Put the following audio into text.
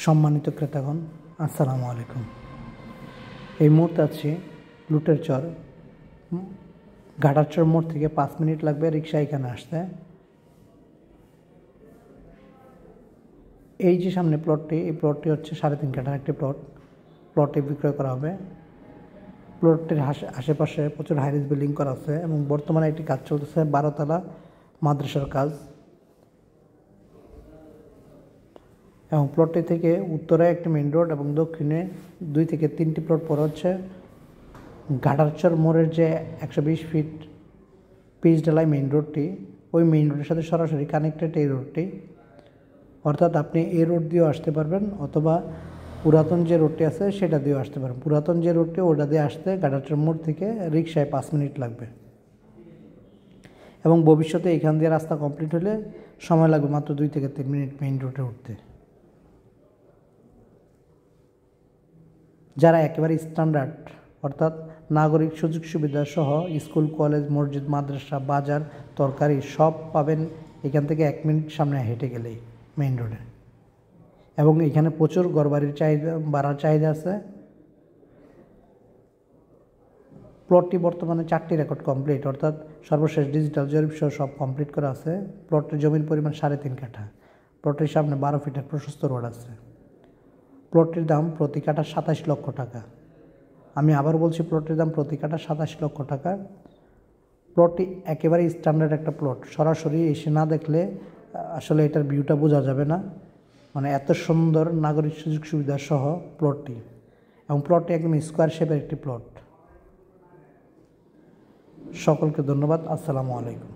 সম্মানিত ক্রেতাগণ, আসসালামু আলাইকুম। এই মুহূর্তে আছি লুটের চর। ঘাটারচর মোড় থেকে 5 মিনিট লাগবে রিক্সা এখানে আসতে। এই যে সামনে প্লটটি, এই প্লটটি হচ্ছে 3.5 কাঠার একটি প্লটটি বিক্রয় করা হবে। প্লটটির আশেপাশে প্রচুর হাইরাইজ বিল্ডিং করা আছে এবং বর্তমানে একটি কাজ চলতেছে 12 তলা মাদ্রাসার কাজ। এবং প্লটটি থেকে উত্তরে একটি মেইন রোড এবং দক্ষিণে 2 থেকে 3টি প্লট পর হচ্ছে ঘাটারচর মোড়ের যে 120 ফিট পিচ ঢালাই মেইন রোডটি, ওই মেইন রোডের সাথে সরাসরি কানেক্টেড এই রোডটি। অর্থাৎ আপনি এই রোড দিয়েও আসতে পারবেন অথবা পুরাতন যে রোডটি আছে সেটা দিয়েও আসতে পারবেন। পুরাতন যে রোডটি ওটা দিয়ে আসতে ঘাটারচর মোড় থেকে রিক্সায় 5 মিনিট লাগবে এবং ভবিষ্যতে এখান দিয়ে রাস্তা কমপ্লিট হলে সময় লাগবে মাত্র 2 থেকে 3 মিনিট মেইন রোডে উঠতে। যারা একেবারে স্ট্যান্ডার্ড অর্থাৎ নাগরিক সুযোগ সুবিধা সহ স্কুল, কলেজ, মসজিদ, মাদ্রাসা, বাজার, তরকারি সব পাবেন এখান থেকে 1 মিনিট সামনে হেঁটে গেলেই মেইন রোডে। এবং এখানে প্রচুর ঘরবাড়ির ভাড়ার চাহিদা আছে। প্লটটি বর্তমানে 4টি রেকর্ড কমপ্লিট, অর্থাৎ সর্বশেষ ডিজিটাল জরিপ সহ সব কমপ্লিট করা আছে। প্লটটির জমির পরিমাণ 3.5 কাঠা। প্লটটির সামনে 12 ফিটের প্রশস্ত রোড আছে। প্লটটির দাম প্রতি কাঠা 27 লক্ষ টাকা। আমি আবার বলছি, প্লটটির দাম প্রতি কাঠা 27 লক্ষ টাকা। প্লটটি একেবারে স্ট্যান্ডার্ড একটা প্লট। সরাসরি এসে না দেখলে আসলে এটার ভিউটা বোঝা যাবে না। মানে এত সুন্দর নাগরিক সুযোগ সুবিধা সহ প্লটটি, এবং প্লটটি একদম স্কোয়ার শেপের একটি প্লট। সকলকে ধন্যবাদ। আসসালামু আলাইকুম।